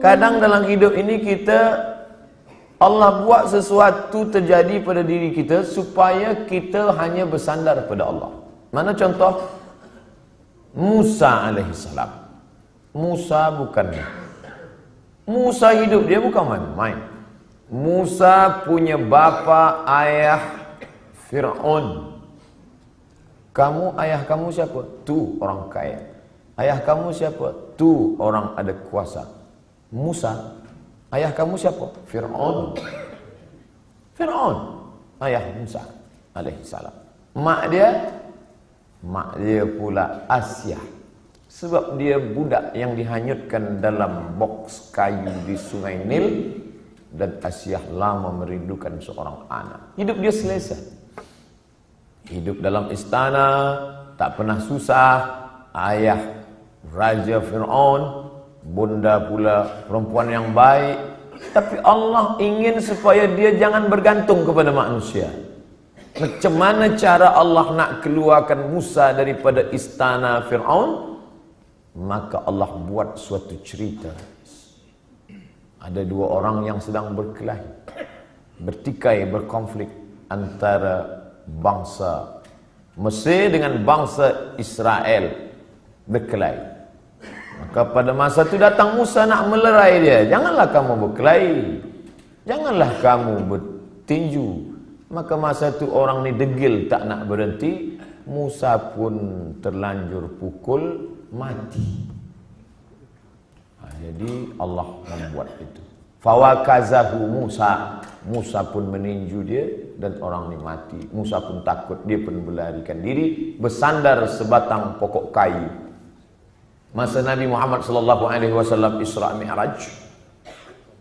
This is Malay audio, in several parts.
Kadang dalam hidup ini Allah buat sesuatu terjadi pada diri kita supaya kita hanya bersandar pada Allah. Mana contoh? Musa alaihissalam. Musa hidup dia bukan main-main. Musa punya bapa ayah Fir'aun. Ayah kamu siapa? Tu orang kaya. Ayah kamu siapa? Tu orang ada kuasa. Musa, ayah kamu siapa? Fir'aun. Ayah Musa alaihissalam. Mak dia pula Asia. Sebab dia budak yang dihanyutkan dalam boks kayu di sungai Nil. Dan Asia lama merindukan seorang anak. Hidup dia selesa. Hidup dalam istana, tak pernah susah. Ayah Raja Fir'aun, bunda pula perempuan yang baik. Tapi Allah ingin supaya dia jangan bergantung kepada manusia. Macam mana cara Allah nak keluarkan Musa daripada istana Fir'aun? Maka Allah buat suatu cerita. Ada dua orang yang sedang berkelahi, bertikai, berkonflik antara bangsa Mesir dengan bangsa Israel, berkelahi. Maka pada masa itu datang Musa nak melerai dia. Janganlah kamu berkelahi, janganlah kamu bertinju. Maka masa itu orang ni degil tak nak berhenti. Musa pun terlanjur pukul, mati. Jadi Allah membuat itu. Fawakazahu Musa. Musa pun meninju dia dan orang ni mati. Musa pun takut, dia pun melarikan diri, bersandar sebatang pokok kayu. Masa Nabi Muhammad SAW Isra Mi'raj,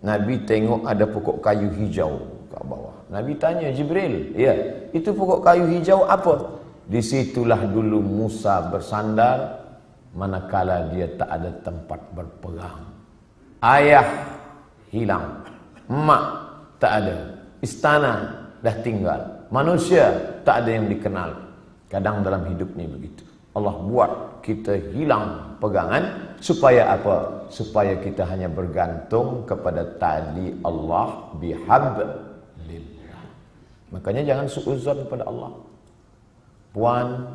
Nabi tengok ada pokok kayu hijau kat bawah. Nabi tanya Jibril, ya, itu pokok kayu hijau apa? Disitulah dulu Musa bersandar, manakala dia tak ada tempat berpegang. Ayah hilang, mak tak ada, istana dah tinggal, manusia tak ada yang dikenal. Kadang dalam hidup ni begitu. Allah buat kita hilang pegangan supaya apa? Supaya kita hanya bergantung kepada tali Allah bihablillah. Makanya jangan suuzon pada Allah. Puan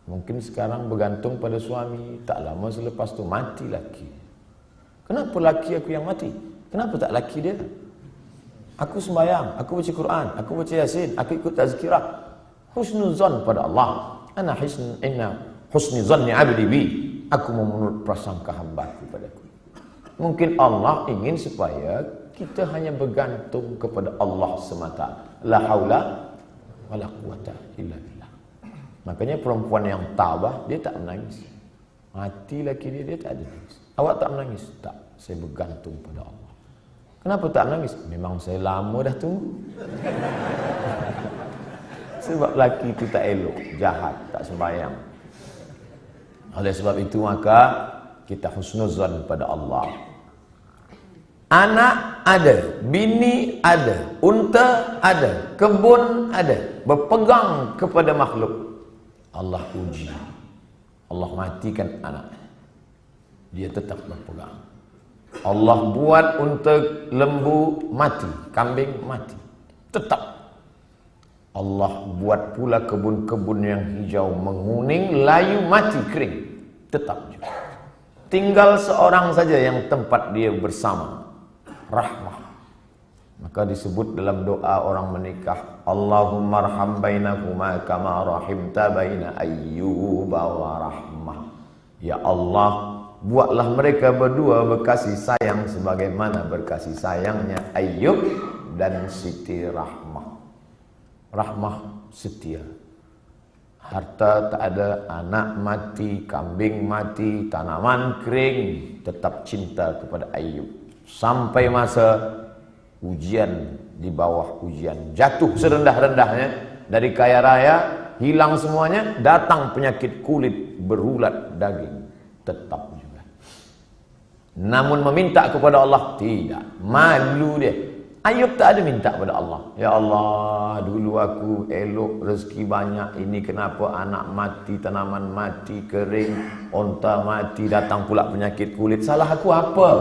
mungkin sekarang bergantung pada suami, tak lama selepas tu mati laki. Kenapa laki aku yang mati? Kenapa tak laki dia? Aku sembahyang, aku baca Quran, aku baca Yasin, aku ikut tazkirah. Husnuzan pada Allah. Inna husni zanni abdi bi. Aku menurut prasangka hamba-Ku padaku. Mungkin Allah ingin supaya kita hanya bergantung kepada Allah semata. La haula wala quwata illa billah. Makanya perempuan yang tabah, dia tak menangis. Mati laki dia tak ada nangis. Awak tak menangis? Tak, saya bergantung pada Allah. Kenapa tak menangis? Memang saya lama dah tunggu. Sebab laki itu tak elok, jahat, tak sembahyang. Oleh sebab itu maka kita husnuzan pada Allah. Anak ada, bini ada, unta ada, kebun ada, berpegang kepada makhluk. Allah uji, Allah matikan anak, dia tetap berpegang. Allah buat unta, lembu mati, kambing mati, tetap. Allah buat pula kebun-kebun yang hijau menguning, layu mati, kering, tetap juga. Tinggal seorang saja yang tempat dia bersama, rahmah. Maka disebut dalam doa orang menikah, Allahumma arham bainakuma kama rahimta baina ayyuba wa rahmah. Ya Allah, buatlah mereka berdua berkasih sayang sebagaimana berkasih sayangnya Ayyub dan Siti Rahmah. Rahmah setia. Harta tak ada, anak mati, kambing mati, tanaman kering, tetap cinta kepada Ayyub. Sampai masa ujian, di bawah ujian, jatuh serendah-rendahnya dari kaya raya, hilang semuanya, datang penyakit kulit, berulat daging, tetap juga. Namun meminta kepada Allah tidak, malu dia. Ayub tak ada minta pada Allah, ya Allah, dulu aku elok, rezeki banyak, ini kenapa anak mati, tanaman mati, kering, onta mati, datang pula penyakit kulit, salah aku apa?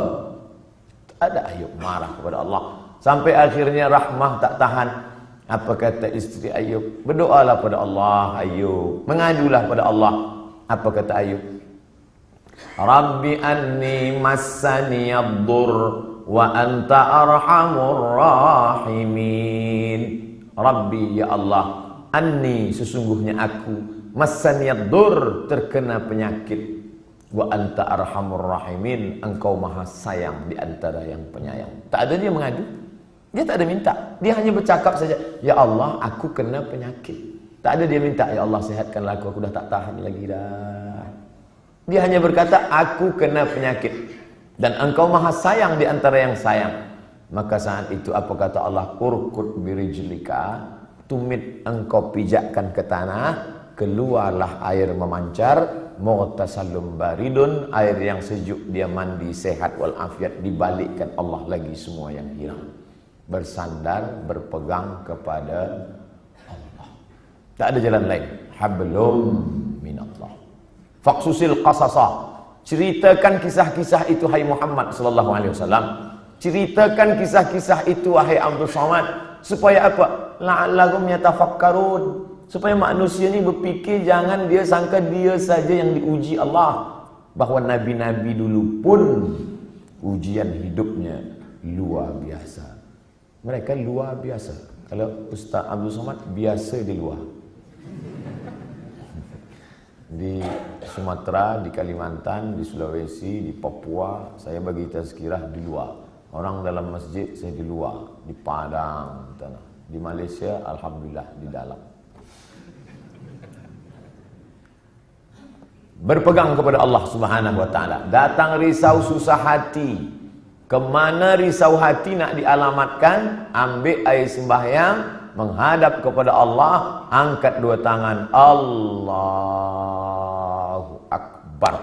Ada Ayub marah kepada Allah. Sampai akhirnya Rahmah tak tahan. Apa kata isteri Ayub? Berdoalah pada Allah Ayub. Mengadulah pada Allah. Apa kata Ayub? Rabbi anni massani ad-dur wa anta arhamur rahimin. Rabbi, ya Allah, anni, sesungguhnya aku, massani ad-dur, terkena penyakit. Wa anta arhamur rahimin, engkau maha sayang di antara yang penyayang. Tak ada dia mengadu. Dia tak ada minta. Dia hanya bercakap saja, ya Allah, aku kena penyakit. Tak ada dia minta, ya Allah, sihatkanlah aku dah tak tahan lagi dah. Dia hanya berkata, aku kena penyakit. Dan engkau maha sayang di antara yang sayang. Maka saat itu apa kata Allah? Urkud birijlika, tumit engkau pijakkan ke tanah, keluarlah air memancar. Mughtasalum baridun, air yang sejuk, dia mandi sehat walafiat. Dibalikkan Allah lagi semua yang hilang. Bersandar, berpegang kepada Allah. Tak ada jalan lain. Hablum minallah. Faqsusil qasasa, ceritakan kisah-kisah itu hai Muhammad sallallahu alaihi wasallam. Ceritakan kisah-kisah itu wahai Abdul Somad, supaya apa? La'allahum yatafakkarun, supaya manusia ni berfikir, jangan dia sangka dia saja yang diuji Allah. Bahawa nabi-nabi dulu pun ujian hidupnya luar biasa. Mereka luar biasa. Kalau Ustaz Abdul Somad biasa di luar. Di Sumatera, di Kalimantan, di Sulawesi, di Papua, saya bagi tazkirah di luar. Orang dalam masjid, saya di luar. Di Padang, di Malaysia, alhamdulillah di dalam. Berpegang kepada Allah Subhanahu wa taala. Datang risau susah hati. Kemana risau hati nak dialamatkan? Ambil air sembahyang, menghadap kepada Allah, angkat dua tangan, Allahu Akbar.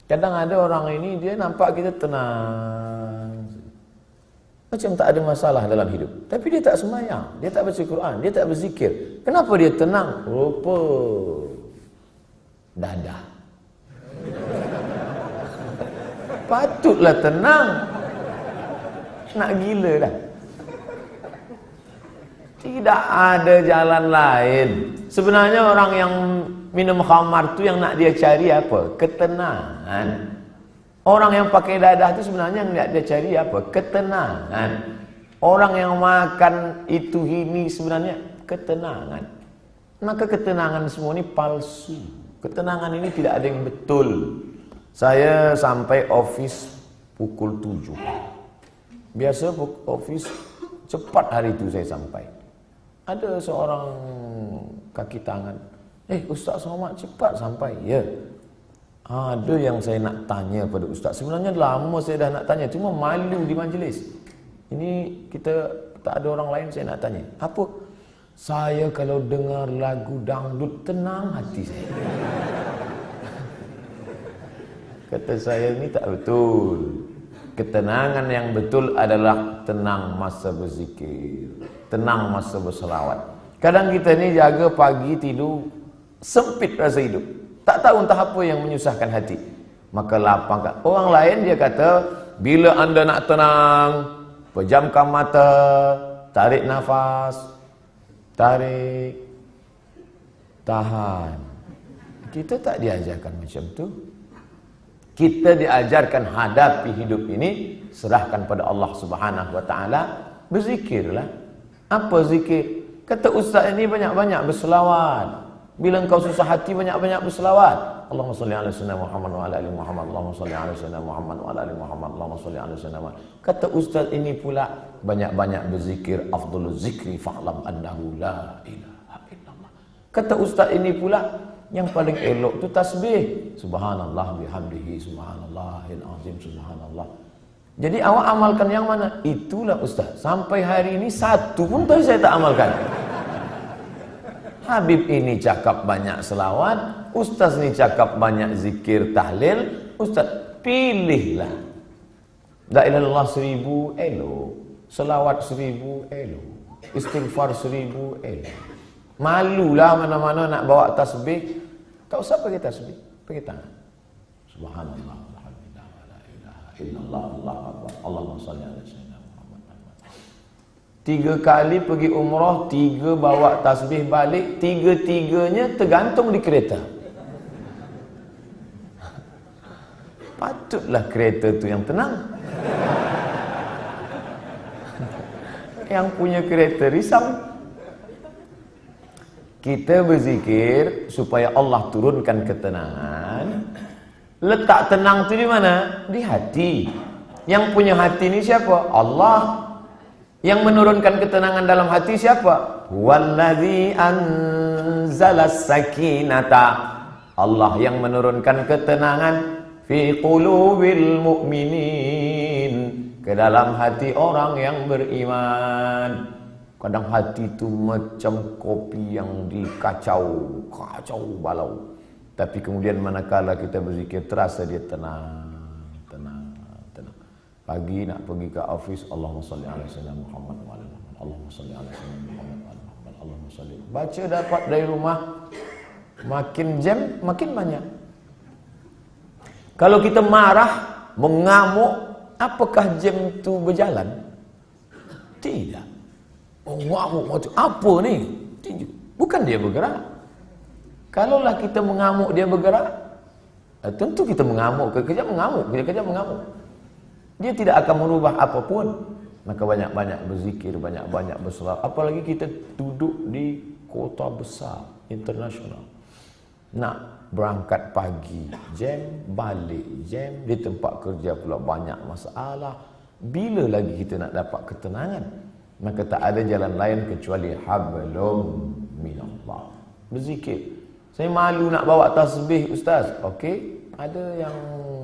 Kadang ada orang ini, dia nampak kita tenang, macam tak ada masalah dalam hidup, tapi dia tak sembahyang, dia tak baca Quran, dia tak berzikir. Kenapa dia tenang? Rupa dadah. Patutlah tenang. Nak gila dah. Tidak ada jalan lain. Sebenarnya orang yang minum khamar tu yang nak dia cari apa? Ketenangan. Orang yang pakai dadah tu sebenarnya yang nak dia cari apa? Ketenangan. Orang yang makan itu ini sebenarnya ketenangan. Maka ketenangan semua ini palsu. Ketenangan ini tidak ada yang betul. Saya sampai office pukul 7. Biasa office cepat hari itu saya sampai. Ada seorang kaki tangan, Ustaz Somad cepat sampai. Ya, ada yang saya nak tanya pada Ustaz. Sebenarnya lama saya dah nak tanya, cuma malu di majlis. Ini kita tak ada orang lain, saya nak tanya. Apa? Saya kalau dengar lagu dangdut tenang hati saya. Kata saya, ini tak betul. Ketenangan yang betul adalah tenang masa berzikir, tenang masa berselawat. Kadang kita ni jaga pagi tidur, sempit rasa hidup, tak tahu entah apa yang menyusahkan hati. Maka lapangkan. Orang lain dia kata, bila anda nak tenang, pejamkan mata, tarik nafas, tarik, tahan. Kita tak diajarkan macam tu. Kita diajarkan hadapi hidup ini, serahkan pada Allah Subhanahu wa taala, berzikirlah. Apa zikir? Kata ustaz ini banyak-banyak berselawat. Bila engkau susah hati, banyak-banyak berselawat. Allahumma salli ala sayyidina Muhammad wa ala ali Muhammad. Allahumma salli ala sayyidina Muhammad wa ala ali Muhammad. Allahumma salli ala sayyidina Muhammad. Kata ustaz ini pula, banyak-banyak berzikir. Afdhalul zikri fa'lam annahu la ilaha illallah. Kata ustaz ini pula, yang paling elok tu tasbih. Subhanallah bihamdihi, subhanallahil azim, subhanallah. Jadi awak amalkan yang mana? Itulah ustaz. Sampai hari ini satu pun saya tak amalkan. Habib ini cakap banyak selawat, ustaz ni cakap banyak zikir tahlil. Ustaz, pilihlah. La ilaha illallah 1000 elok, selawat 1000 elok, istighfar 1000 elok. Malulah mana-mana nak bawa tasbih. Tak usah pakai tasbih, pakai tangan. Subhanallah, alhamdulillah, la ilaha illallah, Allahu akbar, Allahumma shalli ala sayyidina Muhammad. 3 kali pergi umrah, 3 bawa tasbih balik, 3-3-nya tergantung di kereta. Patutlah kereta tu yang tenang. Yang punya kereta risau. Kita berzikir supaya Allah turunkan ketenangan. Letak tenang tu di mana? Di hati. Yang punya hati ni siapa? Allah. Yang menurunkan ketenangan dalam hati siapa? Wallazi anzalas sakinata. Allah yang menurunkan ketenangan fi qulubil mu'minin, ke dalam hati orang yang beriman. Kadang hati itu macam kopi yang dikacau, kacau balau. Tapi kemudian manakala kita berzikir, terasa dia tenang. Pagi nak pergi ke office, Allahumma shalli ala sayyidina Muhammad wa ala Muhammad. Allahumma shalli ala sayyidina Muhammad wa ala Muhammad. Allahumma shalli. Baca dapat dari rumah, makin jam makin banyak. Kalau kita marah, mengamuk, apakah jam itu berjalan? Tidak. Mengamuk macam apa ni? Tinju. Bukan dia bergerak. Kalaulah kita mengamuk dia bergerak, tentu kita mengamuk, kejap mengamuk, kejap mengamuk. Dia tidak akan merubah apapun. Maka banyak-banyak berzikir, banyak-banyak berselawat. Apalagi kita duduk di kota besar, internasional. Nak berangkat pagi, jam, balik jam, di tempat kerja pula banyak masalah. Bila lagi kita nak dapat ketenangan? Maka tak ada jalan lain kecuali hablum minallah. Berzikir. Saya malu nak bawa tasbih, ustaz. Okey, ada yang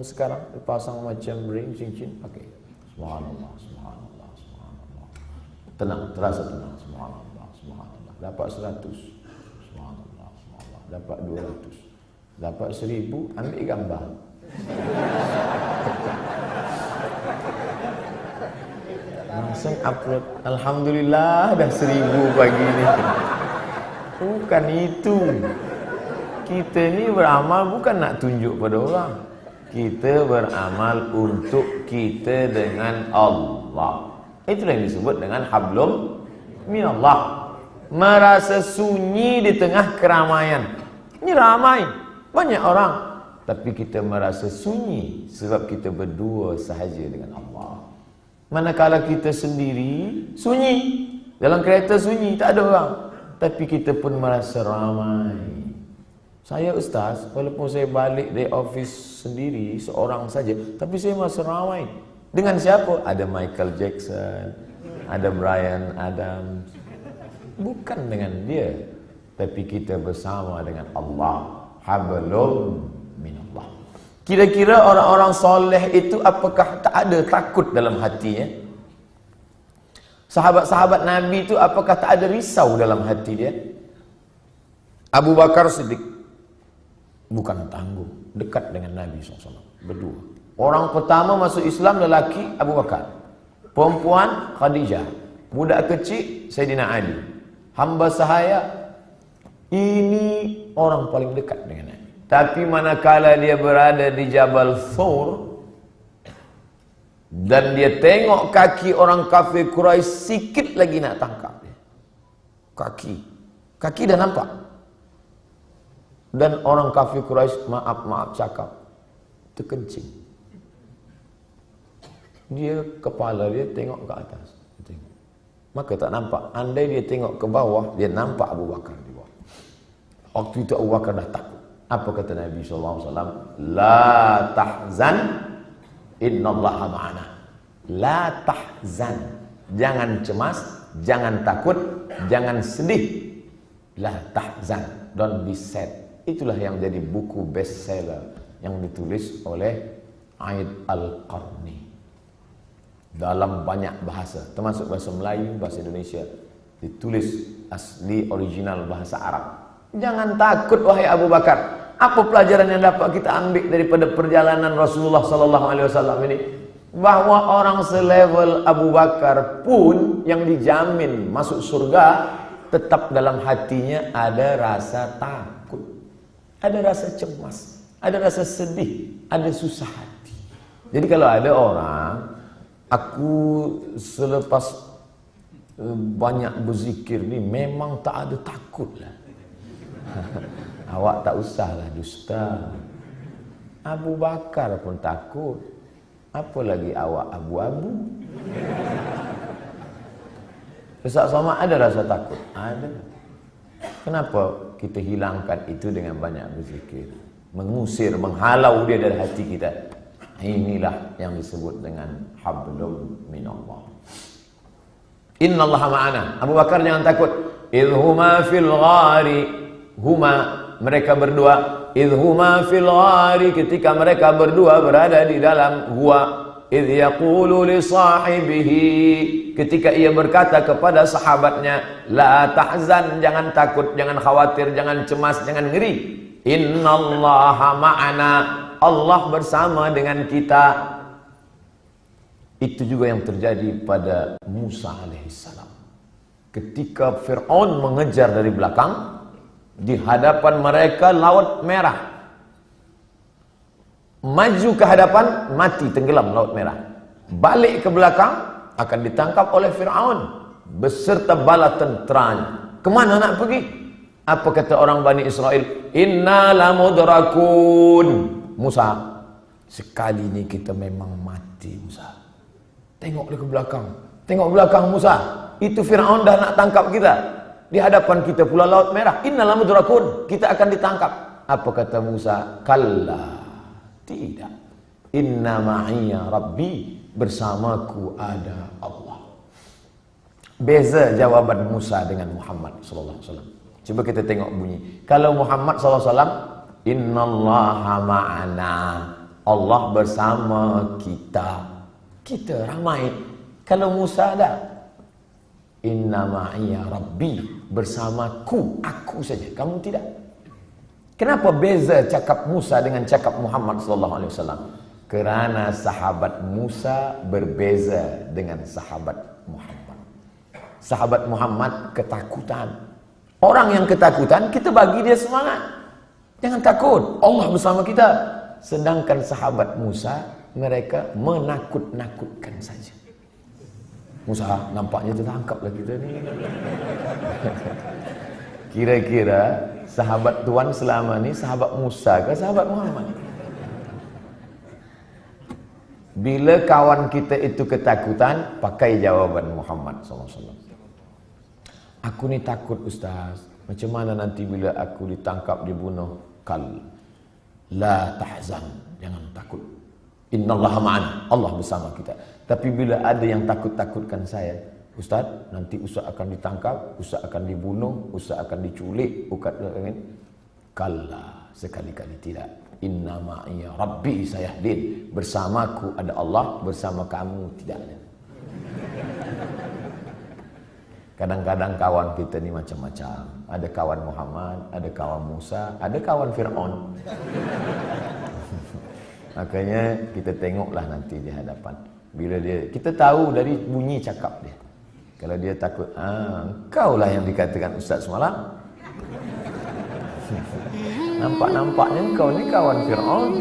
sekarang dipasang macam ring, cincin. Okey. Subhanallah, subhanallah, subhanallah. Tenang, terasa tenang. Subhanallah, subhanallah. Dapat 100. Subhanallah, subhanallah. Dapat 200. Dapat 1000, ambil gambar. Langsung upload. Alhamdulillah dah 1000 pagi ni. Bukan itu. Kita ni beramal bukan nak tunjuk pada orang. Kita beramal untuk kita dengan Allah. Itulah yang disebut dengan hablum minallah. Merasa sunyi di tengah keramaian. Ini ramai, banyak orang. Tapi kita merasa sunyi sebab kita berdua sahaja dengan Allah. Manakala kita sendiri, sunyi. Dalam kereta sunyi, tak ada orang. Tapi kita pun merasa ramai. Saya ustaz, walaupun saya balik dari office sendiri, seorang saja, tapi saya merasa ramai. Dengan siapa? Ada Michael Jackson, ada Bryan Adams. Bukan dengan dia, tapi kita bersama dengan Allah. Hablum minallah. Kira-kira orang-orang soleh itu apakah tak ada takut dalam hatinya? Sahabat-sahabat Nabi itu apakah tak ada risau dalam hati dia? Abu Bakar Siddiq bukan tangguh, dekat dengan Nabi SAW, berdua. Orang pertama masuk Islam lelaki Abu Bakar, perempuan Khadijah, budak kecil Sayyidina Ali, hamba sahaya. Ini orang paling dekat dengan Nabi. Tapi manakala dia berada di Jabal Thawr dan dia tengok kaki orang kafir Quraisy, sikit lagi nak tangkap dia. Kaki dah nampak. Dan orang kafir Quraisy maaf cakap, terkencing. Dia kepala dia tengok ke atas, tengok. Maka tak nampak. Andai dia tengok ke bawah, dia nampak Abu Bakar di bawah. Waktu itu Abu Bakar dah takut. Apa kata Nabi SAW? La tahzan, innallaha ma'ana. La tahzan. Jangan cemas, jangan takut, jangan sedih. La tahzan. Don't be sad. Itulah yang jadi buku bestseller yang ditulis oleh Aid Al-Qarni. Dalam banyak bahasa, termasuk bahasa Melayu, bahasa Indonesia. Ditulis asli original bahasa Arab. Jangan takut wahai Abu Bakar. Apa pelajaran yang dapat kita ambil daripada perjalanan Rasulullah SAW ini? Bahwa orang selevel Abu Bakar pun yang dijamin masuk surga, tetap dalam hatinya ada rasa takut, ada rasa cemas, ada rasa sedih, ada susah hati. Jadi kalau ada orang, aku selepas banyak berzikir ni memang tak ada takut lah. Awak tak usahlah dusta. Abu Bakar pun takut. Apa lagi awak abu-abu? Ustaz Somad ada rasa takut? Ada. Kenapa kita hilangkan itu dengan banyak berzikir? Mengusir, menghalau dia dari hati kita. Inilah yang disebut dengan hablum minallah. Innallaha ma'ana. Abu Bakar jangan takut. Idhuma fil ghari. Huma, mereka berdua. Idhuma fil ghari, ketika mereka berdua berada di dalam gua. Idh yaqulu li sahibihi, ketika ia berkata kepada sahabatnya, la tahzan, jangan takut, jangan khawatir, jangan cemas, jangan ngeri. Innallaha ma'ana, Allah bersama dengan kita. Itu juga yang terjadi pada Musa alaihissalam. Ketika Fir'aun mengejar dari belakang, di hadapan mereka Laut Merah. Maju ke hadapan, mati tenggelam Laut Merah. Balik ke belakang, akan ditangkap oleh Fir'aun beserta bala tenteranya. Kemana nak pergi? Apa kata orang Bani Israel? Inna lamudrakun. Musa, sekali ni kita memang mati Musa. Tengok dia ke belakang. Tengok belakang Musa. Itu Fir'aun dah nak tangkap kita. Di hadapan kita pula Laut Merah. Inna lamudrakun. Kita akan ditangkap. Apa kata Musa? Kalla. Tidak. Inna ma'iya Rabbi. Bersamaku ada Allah. Beza jawaban Musa dengan Muhammad SAW. Cuba kita tengok bunyi. Kalau Muhammad SAW, Innallaha ma'ana. Allah bersama kita. Kita ramai. Kalau Musa ada, Inna ma'iya Rabbi. Bersamaku, aku saja, kamu tidak. Kenapa beza cakap Musa dengan cakap Muhammad SAW? Kerana sahabat Musa berbeza dengan sahabat Muhammad. Sahabat Muhammad ketakutan. Orang yang ketakutan, kita bagi dia semangat. Jangan takut, Allah bersama kita. Sedangkan sahabat Musa, mereka menakut-nakutkan saja. Musa, nampaknya tertangkaplah kita ni. Kira-kira sahabat Tuhan selama ni sahabat Musa ke sahabat Muhammad? Bila kawan kita itu ketakutan, pakai jawaban Muhammad SAW. Aku ni takut Ustaz. Macam mana nanti bila aku ditangkap, dibunuh? Kal la tahzan, jangan takut. Innallaha ma'ana, Allah bersama kita. Tapi bila ada yang takut-takutkan saya, Ustaz, nanti Ustaz akan ditangkap, Ustaz akan dibunuh, Ustaz akan diculik, kalla, sekali-kali tidak. Inna ma'iya Rabbi sayahdin. Bersamaku ada Allah, bersama kamu tidak ada. Kadang-kadang kawan kita ni macam-macam. Ada kawan Muhammad, ada kawan Musa, ada kawan Fir'aun. Makanya kita tengoklah nanti di hadapan. Bila dia, kita tahu dari bunyi cakap dia. Kalau dia takut, engkau lah yang dikatakan Ustaz semalam. Nampak-nampaknya engkau ni kawan Fir'aun.